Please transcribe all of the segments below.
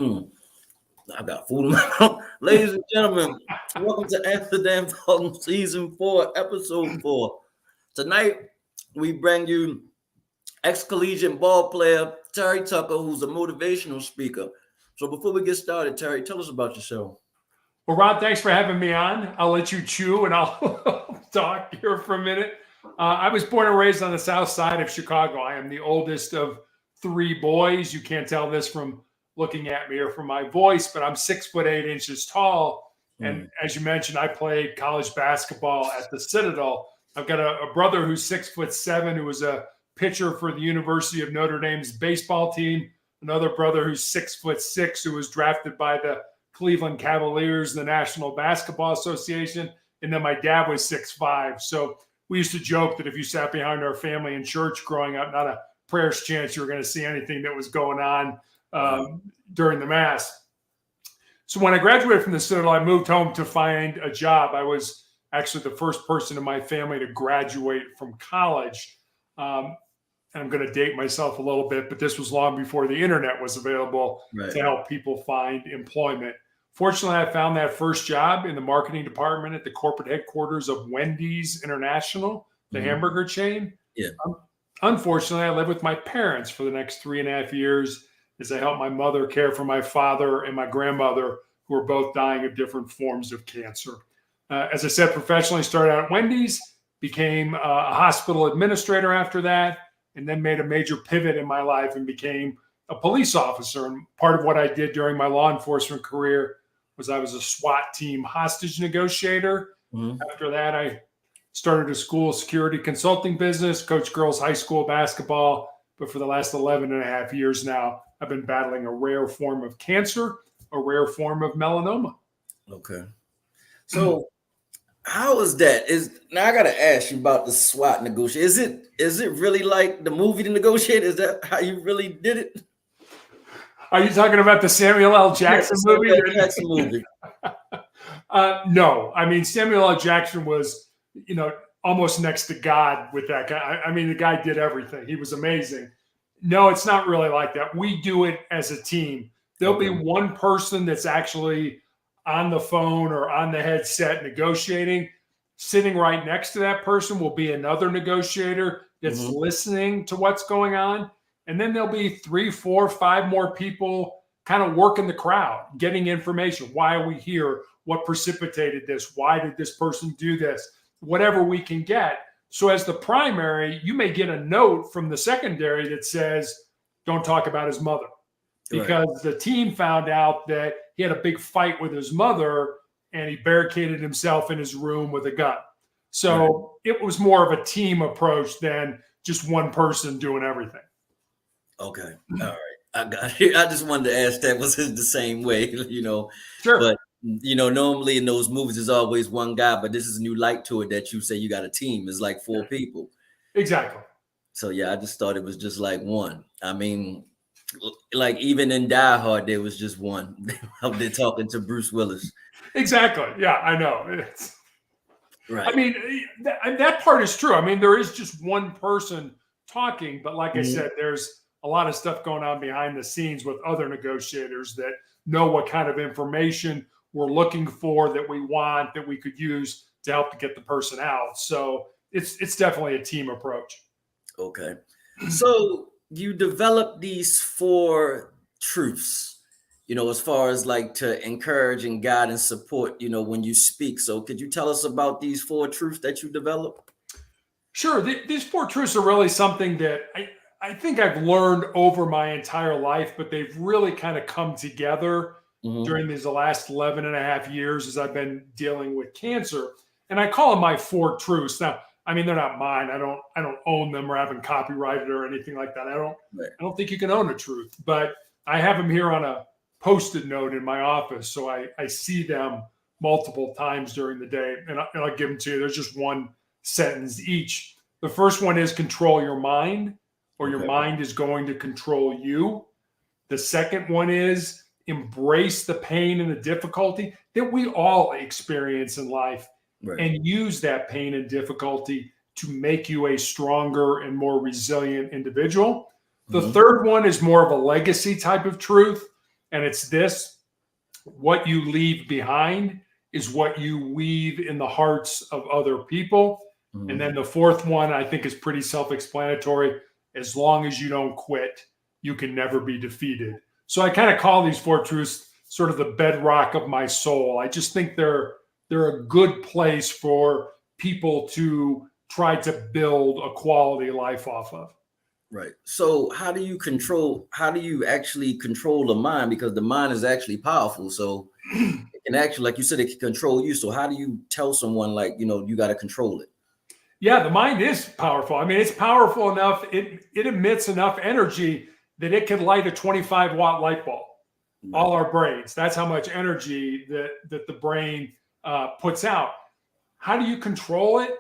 I got food in my mouth. Ladies and gentlemen, welcome to Amsterdam Talk Season 4, Episode 4. Tonight, we bring you ex-collegiate ball player Terry Tucker, who's a motivational speaker. So before we get started, Terry, tell us about yourself. Well, Ron, thanks for having me on. I'll let you chew and I'll talk here for a minute. I was born and raised on the south side of Chicago. I am the oldest of 3 boys. You can't tell this from looking at me or from my voice, but I'm 6'8" tall. And as you mentioned, I played college basketball at the Citadel. I've got a brother who's 6'7", who was a pitcher for the University of Notre Dame's baseball team. Another brother who's 6'6", who was drafted by the Cleveland Cavaliers, the National Basketball Association. And then my dad was 6'5". So we used to joke that if you sat behind our family in church growing up, not a prayer's chance you were going to see anything that was going on during the Mass. So when I graduated from the Citadel, I moved home to find a job. I was actually the first person in my family to graduate from college. And I'm going to date myself a little bit, but this was long before the internet was available to help people find employment. Fortunately, I found that first job in the marketing department at the corporate headquarters of Wendy's International, the hamburger chain. Yeah. Unfortunately, I lived with my parents for the next 3.5 years as I helped my mother care for my father and my grandmother, who were both dying of different forms of cancer. As I said, professionally started out at Wendy's, became a hospital administrator after that, and then made a major pivot in my life and became a police officer. And part of what I did during my law enforcement career was I was a SWAT team hostage negotiator. After that, I started a school security consulting business, coached girls high school basketball. But for the last 11.5 years now, I've been battling a rare form of cancer, a rare form of melanoma. Okay. So how is that? Now I got to ask you about the SWAT negotiation. Is it really like the movie The Negotiator? Is that how you really did it? Are you talking about the Samuel L. Jackson movie? Samuel L. Jackson movie. No. I mean, Samuel L. Jackson was, almost next to God with that guy. I mean, the guy did everything. He was amazing. No, it's not really like that. We do it as a team. There'll be one person that's actually on the phone or on the headset negotiating. Sitting right next to that person will be another negotiator that's listening to what's going on. And then there'll be 3, 4, 5 more people kind of working the crowd, getting information. Why are we here? What precipitated this? Why did this person do this? Whatever we can get. So as the primary, you may get a note from the secondary that says, don't talk about his mother. Because the team found out that he had a big fight with his mother and he barricaded himself in his room with a gun. So it was more of a team approach than just one person doing everything. Okay. All right. I got it. I just wanted to ask that. Was it the same way? Sure. But, normally in those movies, there's always one guy, but this is a new light to it that you say you got a team. It's like 4 people. Exactly. So, yeah, I just thought it was just like one. I mean, like even in Die Hard, there was just one out there talking to Bruce Willis. Exactly. Yeah, I know. Right. I mean, that part is true. I mean, there is just one person talking, but like I said, there's a lot of stuff going on behind the scenes with other negotiators that know what kind of information we're looking for, that we want, that we could use to help to get the person out. So it's definitely a team approach. Okay. So you developed these 4 truths, as far as like to encourage and guide and support, when you speak. So could you tell us about these 4 truths that you developed? Sure. These 4 truths are really something that I think I've learned over my entire life, but they've really kind of come together during these last 11.5 years as I've been dealing with cancer. And I call them my 4 truths. Now, I mean, they're not mine. I don't own them or haven't copyrighted or anything like that. I don't think you can own a truth, but I have them here on a Post-it note in my office. So I see them multiple times during the day, and I'll give them to you. There's just one sentence each. The first one is control your mind, or your mind is going to control you. The second one is embrace the pain and the difficulty that we all experience in life, and use that pain and difficulty to make you a stronger and more resilient individual. The third one is more of a legacy type of truth, And it's this: what you leave behind is what you weave in the hearts of other people. Mhm. And then the fourth one, I think, is pretty self-explanatory. As long as you don't quit, you can never be defeated. So I kind of call these four truths sort of the bedrock of my soul. I just think they're a good place for people to try to build a quality life off of. Right. So how do you actually control the mind? Because the mind is actually powerful. So it can actually, like you said, it can control you. So how do you tell someone, like, you got to control it? Yeah, the mind is powerful. I mean, it's powerful enough. It emits enough energy that it can light a 25-watt light bulb. All our brains. That's how much energy that the brain puts out. How do you control it?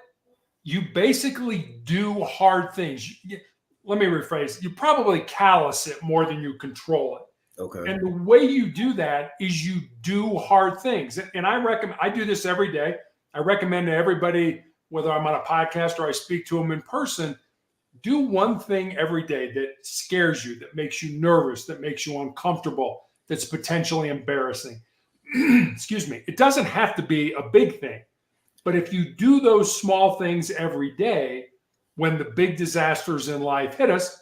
You basically do hard things. Let me rephrase. You probably callous it more than you control it. Okay. And the way you do that is you do hard things. And I do this every day. I recommend to everybody, whether I'm on a podcast or I speak to them in person, do one thing every day that scares you, that makes you nervous, that makes you uncomfortable, that's potentially embarrassing. Excuse me. It doesn't have to be a big thing, but if you do those small things every day, when the big disasters in life hit us,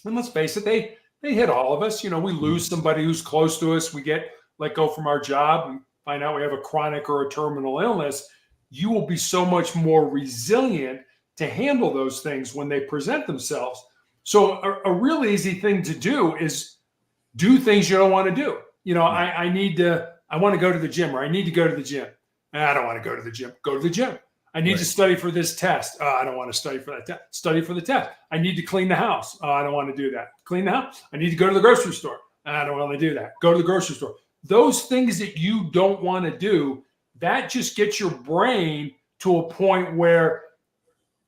and let's face it, they hit all of us. We lose somebody who's close to us. We get let go from our job and find out we have a chronic or a terminal illness. You will be so much more resilient to handle those things when they present themselves. So a real easy thing to do is do things you don't want to do. I want to go to the gym, or I need to go to the gym. I don't want to go to the gym. Go to the gym. I need to study for this test. I don't want to study for that test. Study for the test. I need to clean the house. I don't want to do that. Clean the house. I need to go to the grocery store. I don't want to do that. Go to the grocery store. Those things that you don't want to do, that just gets your brain to a point where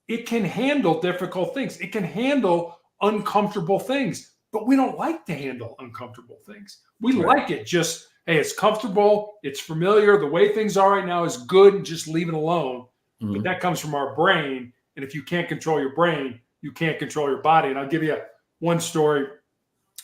it can handle difficult things. It can handle uncomfortable things, but we don't like to handle uncomfortable things. We like it just, hey, it's comfortable. It's familiar. The way things are right now is good, and just leave it alone. Mm-hmm. But that comes from our brain. And if you can't control your brain, you can't control your body. And I'll give you one story.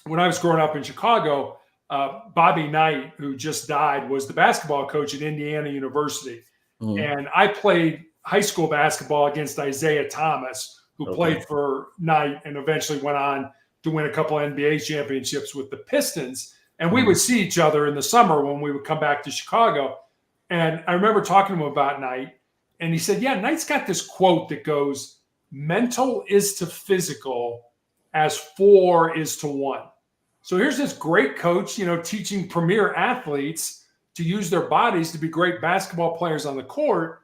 When I was growing up in Chicago, Bobby Knight, who just died, was the basketball coach at Indiana University. Mm-hmm. And I played high school basketball against Isaiah Thomas, who played for Knight and eventually went on to win a couple of NBA championships with the Pistons. And we would see each other in the summer when we would come back to Chicago. And I remember talking to him about Knight. And he said, yeah, Knight's got this quote that goes, mental is to physical as 4 is to 1. So here's this great coach, teaching premier athletes to use their bodies to be great basketball players on the court.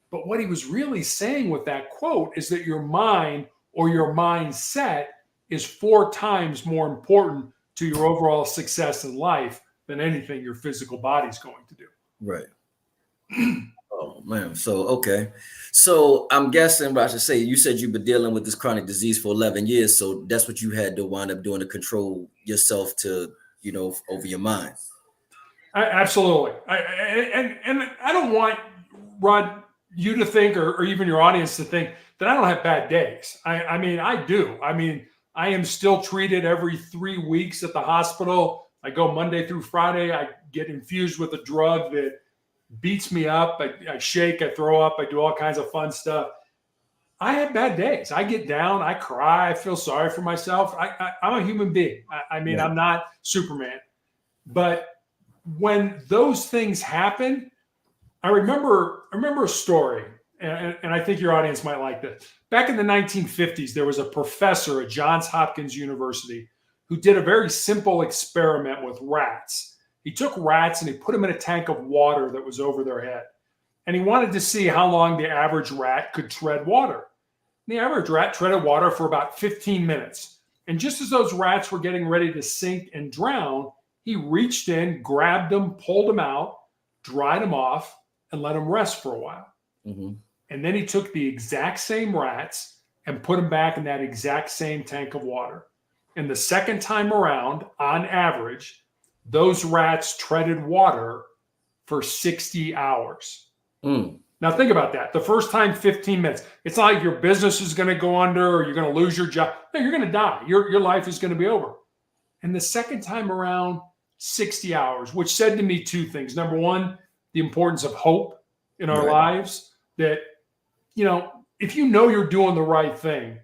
But what he was really saying with that quote is that your mind or your mindset is 4 times more important to your overall success in life than anything your physical body's going to do. Right. Oh man. So, okay. So I'm guessing, but I should say, you said you've been dealing with this chronic disease for 11 years. So that's what you had to wind up doing to control yourself to, over your mind. Absolutely. And I don't want, Rod, you to think, or even your audience to think that I don't have bad days. I mean, I do. I mean, I am still treated every 3 weeks at the hospital. I go Monday through Friday. I get infused with a drug that beats me up. I shake, I throw up, I do all kinds of fun stuff. I have bad days. I get down, I cry, I feel sorry for myself. I'm a human being. I mean, I'm not Superman. But when those things happen, I remember a story, and I think your audience might like this. Back in the 1950s, there was a professor at Johns Hopkins University who did a very simple experiment with rats. He took rats and he put them in a tank of water that was over their head. And he wanted to see how long the average rat could tread water. And the average rat treaded water for about 15 minutes. And just as those rats were getting ready to sink and drown, he reached in, grabbed them, pulled them out, dried them off, and let them rest for a while. Mm-hmm. And then he took the exact same rats and put them back in that exact same tank of water. And the second time around, on average, those rats treaded water for 60 hours. Now think about that. The first time, 15 minutes. It's not like your business is going to go under or you're going to lose your job. No, you're going to die. Your life is going to be over. And the second time around, 60 hours, which said to me two things. Number one, the importance of hope in our lives, that, if you know you're doing the right thing,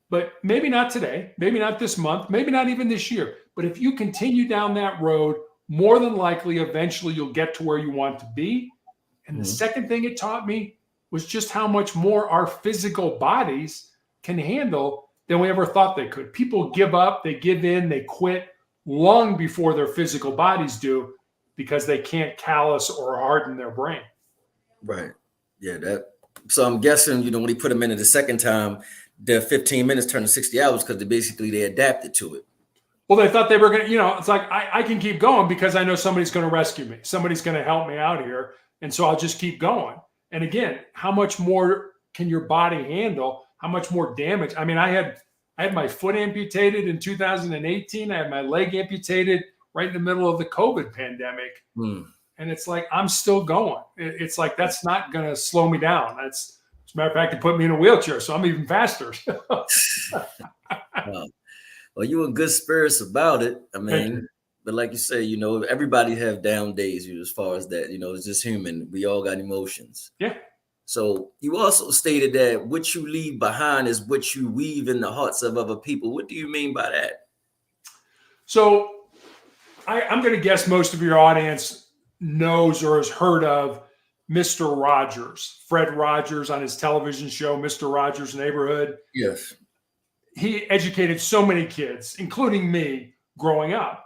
but maybe not today, maybe not this month, maybe not even this year, but if you continue down that road, more than likely, eventually you'll get to where you want to be. And the second thing it taught me was just how much more our physical bodies can handle than we ever thought they could. People give up, they give in, they quit long before their physical bodies do, because they can't callous or harden their brain. Right. Yeah. So I'm guessing, when he put them in it the second time, the 15 minutes turned to 60 hours because they adapted to it. Well, they thought they were going to, it's like, I can keep going because I know somebody's going to rescue me. Somebody's going to help me out here. And so I'll just keep going. And again, how much more can your body handle? How much more damage? I mean, I had my foot amputated in 2018. I had my leg amputated right in the middle of the COVID pandemic. And it's like, I'm still going. It's like, that's not going to slow me down. As a matter of fact, it put me in a wheelchair, so I'm even faster. Well, you in good spirits about it. I mean, but like you say, everybody have down days, as far as that, it's just human. We all got emotions. Yeah. So you also stated that what you leave behind is what you weave in the hearts of other people. What do you mean by that? So I'm going to guess most of your audience knows or has heard of Mr. Rogers, Fred Rogers, on his television show, Mr. Rogers' Neighborhood. Yes. He educated so many kids, including me, growing up.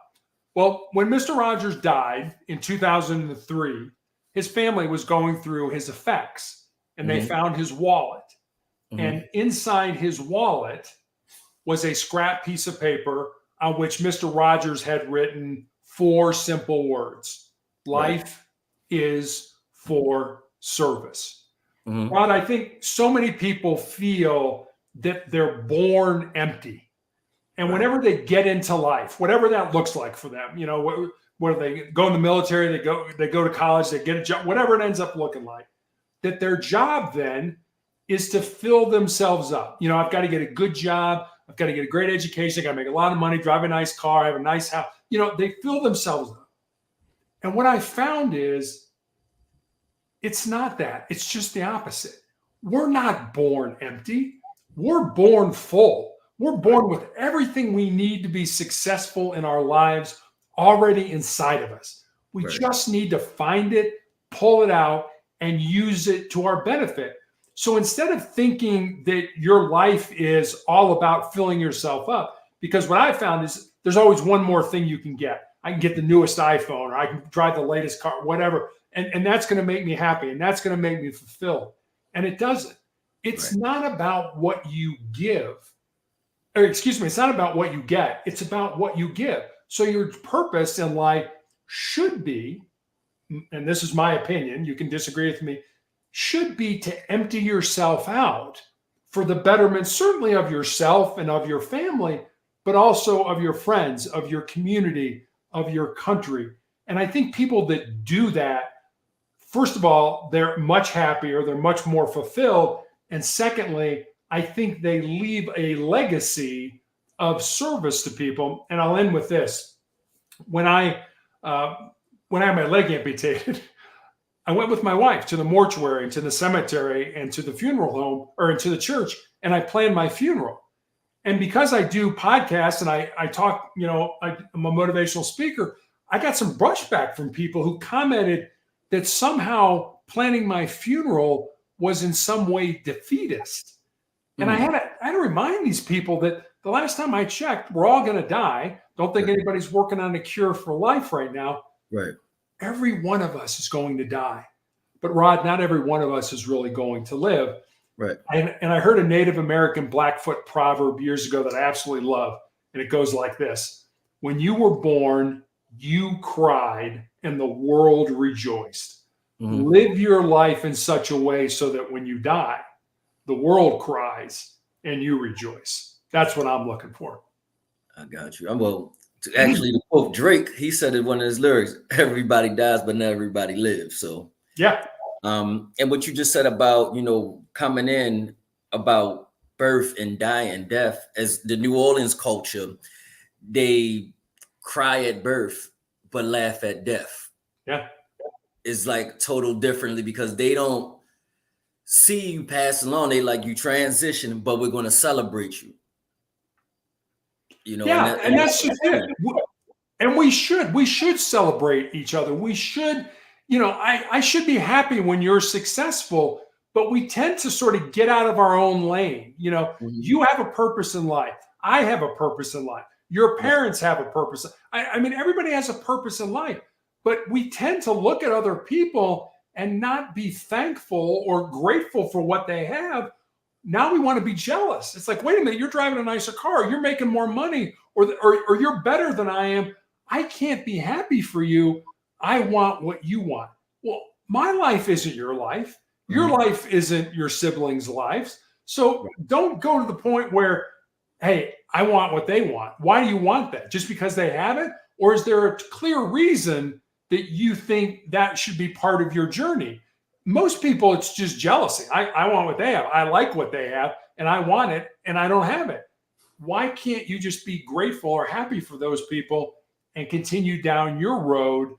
Well, when Mr. Rogers died in 2003, his family was going through his effects, and they found his wallet. And inside his wallet was a scrap piece of paper on which Mr. Rogers had written 4 simple words: life is for service. Rod, I think so many people feel that they're born empty. And whenever they get into life, whatever that looks like for them, where they go in the military, they go to college, they get a job, whatever it ends up looking like, that their job then is to fill themselves up. I've got to get a good job. I've got to get a great education. I got to make a lot of money, drive a nice car, have a nice house. They fill themselves up. And what I found is it's not that. It's just the opposite. We're not born empty. We're born full. We're born with everything we need to be successful in our lives already inside of us. We just need to find it, pull it out, and use it to our benefit. So instead of thinking that your life is all about filling yourself up, because what I found is there's always one more thing you can get. I can get the newest iPhone, or I can drive the latest car, whatever. And that's going to make me happy, and that's going to make me fulfilled. And it doesn't. It's not about what you give. It's not about what you get. It's about what you give. So your purpose in life should be, and this is my opinion, you can disagree with me, should be to empty yourself out for the betterment, certainly of yourself and of your family, but also of your friends, of your community, of your country. And I think people that do that, first of all, they're much happier, they're much more fulfilled. And secondly, I think they leave a legacy of service to people. And I'll end with this. When I had my leg amputated, I went with my wife to the mortuary, to the cemetery, and to the funeral home, or into the church, and I planned my funeral. And because I do podcasts and I talk, I'm a motivational speaker, I got some brushback from people who commented that somehow planning my funeral was in some way defeatist. And I had to remind these people that the last time I checked, we're all going to die. Don't think anybody's working on a cure for life right now. Right. Every one of us is going to die. But Rod, not every one of us is really going to live. Right. And I heard a Native American Blackfoot proverb years ago that I absolutely love. And it goes like this: when you were born, you cried and the world rejoiced. Live your life in such a way so that when you die, the world cries and you rejoice. That's what I'm looking for. I got you. Actually, to quote Drake, he said in one of his lyrics, everybody dies, but not everybody lives. So, yeah. And what you just said about, coming in about birth and dying and death, as the New Orleans culture, they cry at birth, but laugh at death. Yeah. It's like total differently because they don't see you passing on. They like you transition, but we're going to celebrate you. You know, Yeah, and that's just it. And we should celebrate each other. We should, I should be happy when you're successful, but we tend to sort of get out of our own lane. You have a purpose in life. I have a purpose in life. Your parents have a purpose. I mean, everybody has a purpose in life, but we tend to look at other people and not be thankful or grateful for what they have. Now we want to be jealous. It's like, wait a minute, you're driving a nicer car, you're making more money, or you're better than I am. I can't be happy for you. I want what you want. Well, my life isn't your life. Your life isn't your siblings' lives. So don't go to the point where, hey, I want what they want. Why do you want that? Just because they have it? Or is there a clear reason that you think that should be part of your journey? Most people, it's just jealousy. I want what they have. I like what they have, and I want it, and I don't have it. Why can't you just be grateful or happy for those people and continue down your road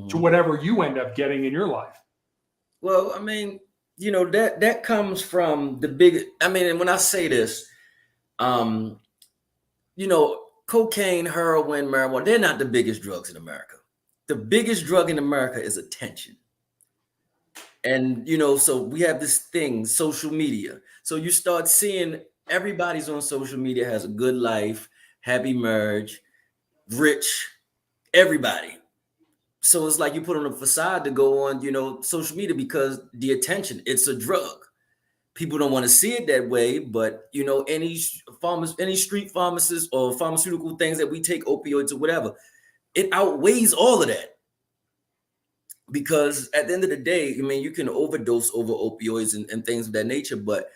to whatever you end up getting in your life? Well, I mean, that comes from the big, and when I say this, cocaine, heroin, marijuana, they're not the biggest drugs in America. The biggest drug in America is attention. And, so we have this thing, social media. So you start seeing everybody's on social media, has a good life, happy marriage, rich, everybody. So it's like you put on a facade to go on, social media because the attention, it's a drug. People don't want to see it that way, but any street pharmacist or pharmaceutical things that we take, opioids or whatever, it outweighs all of that. Because at the end of the day, you can overdose over opioids and things of that nature. But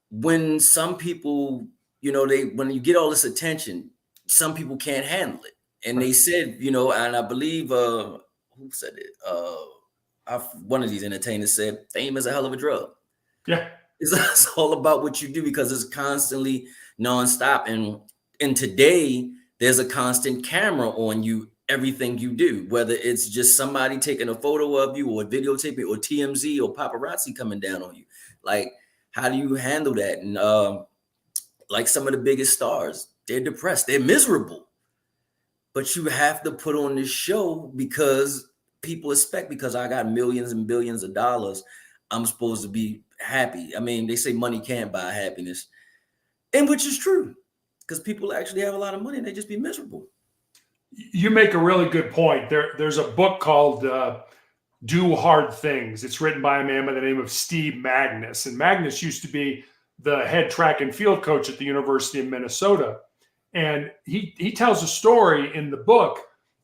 when some people, when you get all this attention, some people can't handle it. And they said, and I believe, who said it? One of these entertainers said, fame is a hell of a drug. Yeah. It's all about what you do because it's constantly nonstop. And today there's a constant camera on you, everything you do, whether it's just somebody taking a photo of you or videotaping or TMZ or paparazzi coming down on you. Like, how do you handle that? And like some of the biggest stars, they're depressed, they're miserable. But you have to put on this show because people expect, because I got millions and billions of dollars, I'm supposed to be happy. They say money can't buy happiness, and which is true, because people actually have a lot of money and they just be miserable. You make a really good point. There's a book called Do Hard Things. It's written by a man by the name of Steve Magnus. And Magnus used to be the head track and field coach at the University of Minnesota. And he tells a story in the book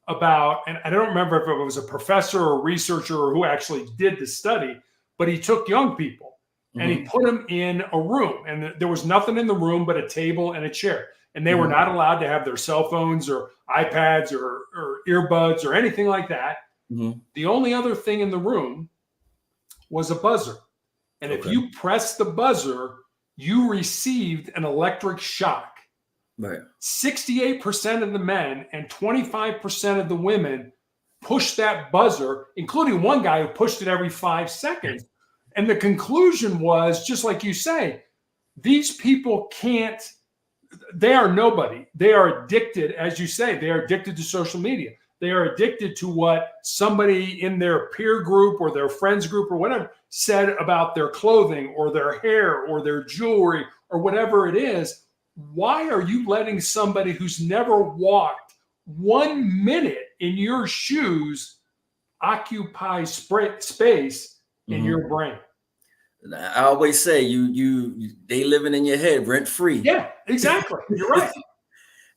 about, and I don't remember if it was a professor or researcher or who actually did the study, but he took young people and he put them in a room. And there was nothing in the room but a table and a chair. And they were not allowed to have their cell phones or iPads or earbuds or anything like that. The only other thing in the room was a buzzer. And if you pressed the buzzer, you received an electric shock. Right. 68% of the men and 25% of the women pushed that buzzer, including one guy who pushed it every 5 seconds. And the conclusion was, just like you say, these people they are nobody. They are addicted, as you say, they are addicted to social media. They are addicted to what somebody in their peer group or their friends group or whatever said about their clothing or their hair or their jewelry or whatever it is. Why are you letting somebody who's never walked 1 minute in your shoes occupy space in your brain? I always say they living in your head rent free. Yeah, exactly. You're right.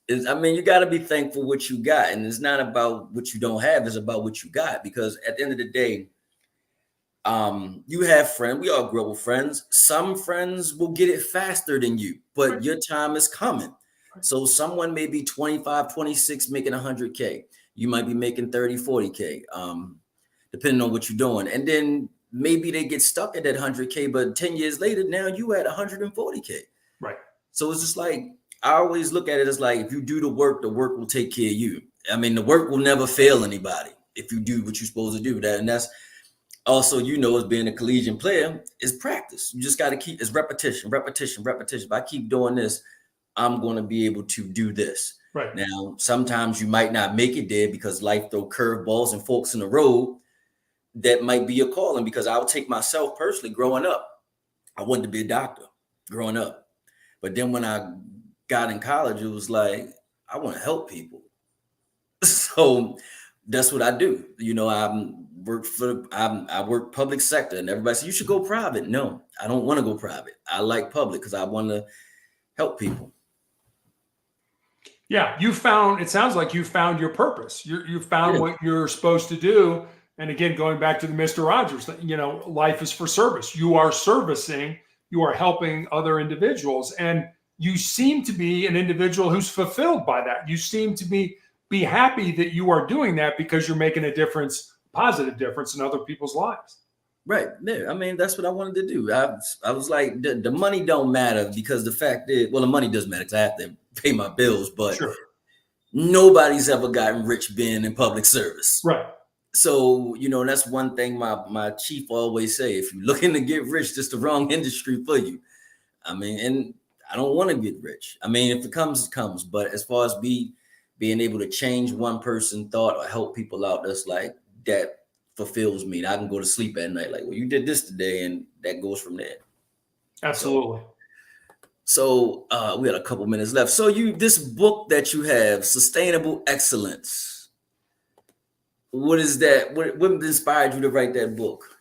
You got to be thankful what you got, and it's not about what you don't have; it's about what you got. Because at the end of the day, you have friends. We all grow up with friends. Some friends will get it faster than you, but your time is coming. So someone may be 25, 26, making 100K. You might be making 30, 40K, depending on what you're doing. And then maybe they get stuck at that 100K, but 10 years later, now you at 140K. Right. So it's just like, I always look at it as like, if you do the work will take care of you. I mean, the work will never fail anybody if you do what you're supposed to do. And that's also, as being a collegiate player, is practice. You just got to keep, it's repetition, repetition, repetition. If I keep doing this, I'm going to be able to do this. Right. Now, sometimes you might not make it there because life throw curveballs and forks in the road. That might be a calling, because I'll take myself personally growing up. I wanted to be a doctor growing up. But then when I got in college, it was like, I want to help people. So that's what I do. I work public sector, and everybody says you should go private. No, I don't want to go private. I like public because I want to help people. Yeah, it sounds like you found your purpose. You found what you're supposed to do. And again, going back to the Mr. Rogers, life is for service. You are servicing, you are helping other individuals. And you seem to be an individual who's fulfilled by that. You seem to be happy that you are doing that because you're making a difference, positive difference in other people's lives. Right there. I mean, that's what I wanted to do. I was like, the money don't matter, because the fact is, well, the money does matter because I have to pay my bills, but sure, nobody's ever gotten rich being in public service. Right. So, that's one thing my chief always say: if you're looking to get rich, this the wrong industry for you. I mean, and I don't want to get rich. I mean, if it comes, it comes. But as far as being able to change one person's thought or help people out, that's like, that fulfills me. And I can go to sleep at night like, well, you did this today, and that goes from there. Absolutely. So we had a couple minutes left. So this book that you have, Sustainable Excellence, what is that? What inspired you to write that book?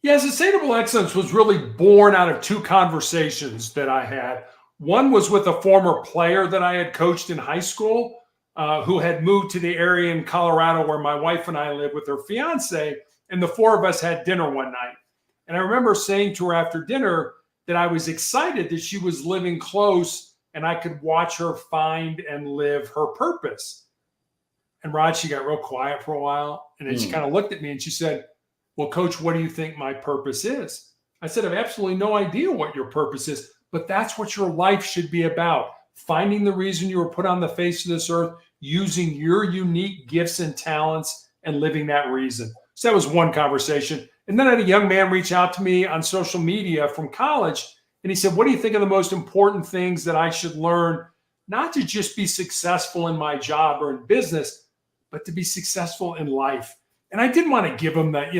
Yeah, Sustainable Excellence was really born out of two conversations that I had. One was with a former player that I had coached in high school, who had moved to the area in Colorado where my wife and I live with her fiance, and the four of us had dinner one night. And I remember saying to her after dinner that I was excited that she was living close and I could watch her find and live her purpose. And Rod, she got real quiet for a while, and then she kind of looked at me and she said, well, Coach, what do you think my purpose is? I said, I have absolutely no idea what your purpose is, but that's what your life should be about. Finding the reason you were put on the face of this earth, using your unique gifts and talents, and living that reason. So that was one conversation. And then I had a young man reach out to me on social media from college, and he said, what do you think are the most important things that I should learn, not to just be successful in my job or in business, but to be successful in life? And I didn't want to give him that,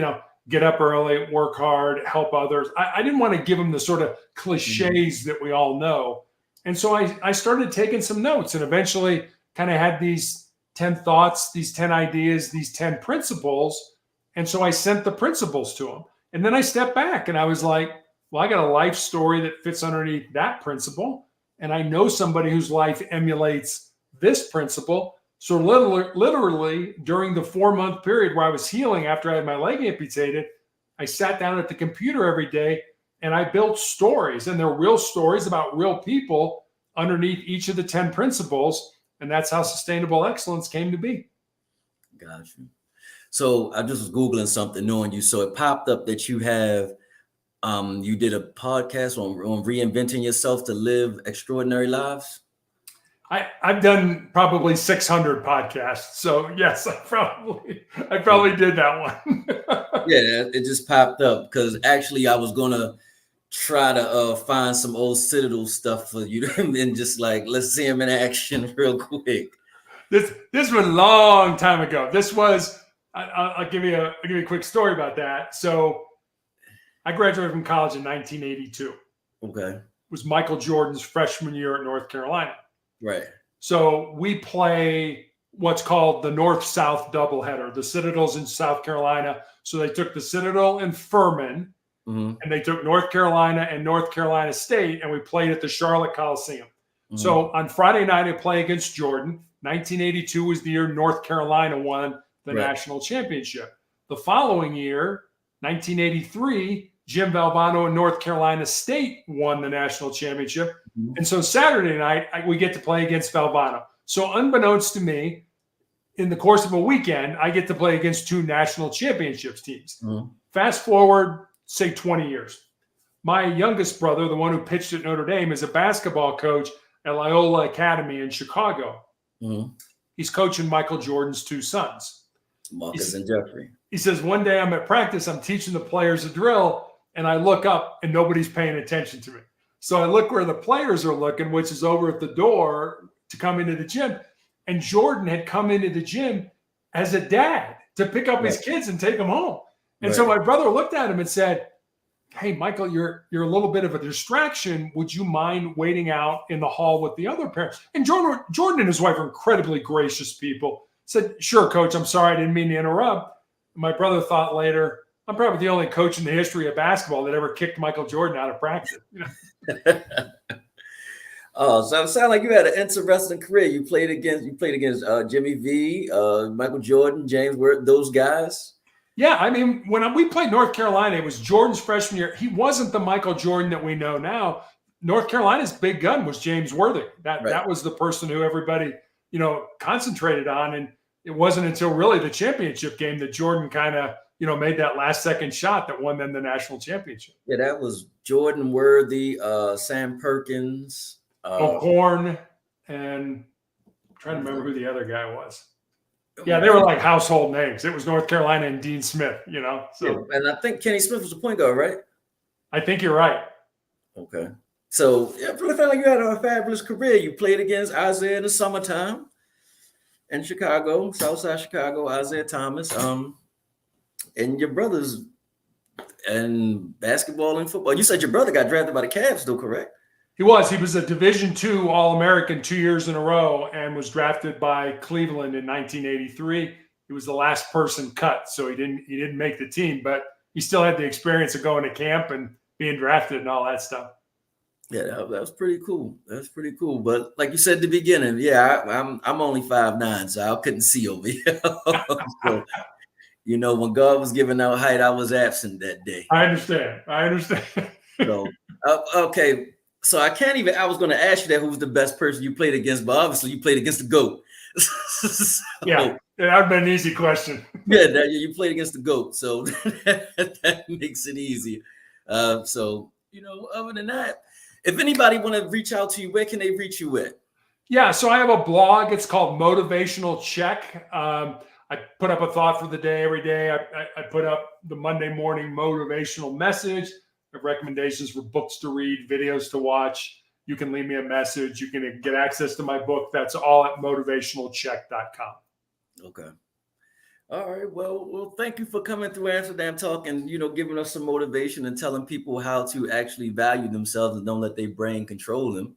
get up early, work hard, help others. I didn't want to give him the sort of cliches that we all know. And so I started taking some notes, and eventually kind of had these 10 thoughts, these 10 ideas, these 10 principles. And so I sent the principles to him. And then I stepped back and I was like, well, I got a life story that fits underneath that principle. And I know somebody whose life emulates this principle. So literally during the 4-month period where I was healing after I had my leg amputated, I sat down at the computer every day and I built stories, and they're real stories about real people underneath each of the 10 principles. And that's how Sustainable Excellence came to be. Got you. So I just was Googling something, knowing you. So it popped up that you have, you did a podcast on reinventing yourself to live extraordinary lives. I've done probably 600 podcasts. So yes, I probably did that one. Yeah, it just popped up because actually I was going to try to find some old Citadel stuff for you and just like, let's see him in action real quick. This was a long time ago. This was, I'll give you a quick story about that. So I graduated from college in 1982. Okay. It was Michael Jordan's freshman year at North Carolina. Right. So we play what's called the North-South doubleheader. The Citadel's in South Carolina. So they took the Citadel and Furman, and they took North Carolina and North Carolina State, and we played at the Charlotte Coliseum. So on Friday night, I play against Jordan. 1982 was the year North Carolina won the national championship. The following year, 1983, Jim Valvano and North Carolina State won the national championship. And so Saturday night, we get to play against Valvano. So unbeknownst to me, in the course of a weekend, I get to play against two national championships teams. Fast forward, say 20 years. My youngest brother, the one who pitched at Notre Dame, is a basketball coach at Loyola Academy in Chicago. He's coaching Michael Jordan's two sons. Marcus and Jeffrey. He says, one day I'm at practice, I'm teaching the players a drill, and I look up and nobody's paying attention to me. So I look where the players are looking, which is over at the door to come into the gym. And Jordan had come into the gym as a dad to pick up his kids and take them home. And so my brother looked at him and said, hey, Michael, you're a little bit of a distraction. Would you mind waiting out in the hall with the other parents? And Jordan and his wife are incredibly gracious people. Said, sure, coach, I'm sorry, I didn't mean to interrupt. My brother thought later, I'm probably the only coach in the history of basketball that ever kicked Michael Jordan out of practice. You know? Oh, so it sounded like you had an interesting career. You played against Jimmy V, Michael Jordan, James Worth, those guys. Yeah, I mean, when we played North Carolina, it was Jordan's freshman year. He wasn't the Michael Jordan that we know now. North Carolina's big gun was James Worthy. That was the person who everybody, concentrated on. And it wasn't until really the championship game that Jordan kind of, made that last second shot that won them the national championship. Yeah, that was Jordan, Worthy, Sam Perkins. O'Korn, and I'm trying to remember who the other guy was. Yeah, they were like household names. It was North Carolina and Dean Smith, So, yeah, and I think Kenny Smith was the point guard, right? I think you're right. Okay. So, yeah, it really felt like you had a fabulous career. You played against Isaiah in the summertime in Chicago, Southside Chicago, Isaiah Thomas. And your brothers and basketball and football. You said your brother got drafted by the Cavs, though, correct? He was a Division II All-American 2 years in a row and was drafted by Cleveland in 1983. He was the last person cut, so he didn't make the team, but he still had the experience of going to camp and being drafted and all that stuff. Yeah, that was pretty cool. That's pretty cool. But like you said at the beginning, yeah, I'm only 5'9", so I couldn't see over here. So, when God was giving out height, I was absent that day. I understand. So, okay. So I was going to ask you that who was the best person you played against, but obviously you played against the GOAT. So, yeah, that would have been an easy question. Yeah, you played against the GOAT, so that makes it easy. So, other than that, if anybody want to reach out to you, where can they reach you at? Yeah, so I have a blog. It's called Motivational CHeck. I put up a thought for the day every day. I put up the Monday morning motivational message. Recommendations for books to read, videos to watch. You can leave me a message. You can get access to my book. That's all at motivationalcheck.com. Okay. All right. Well, thank you for coming through Amsterdam Talk and, giving us some motivation and telling people how to actually value themselves and don't let their brain control them.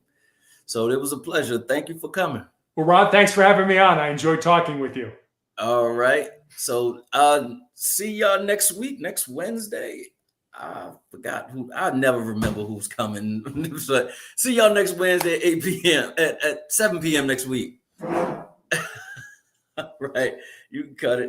So it was a pleasure. Thank you for coming. Well, Ron, thanks for having me on. I enjoyed talking with you. All right. So see y'all next week, next Wednesday. I forgot who. I never remember who's coming. But see y'all next Wednesday at 8 p.m. at 7 p.m. next week. All right. You can cut it.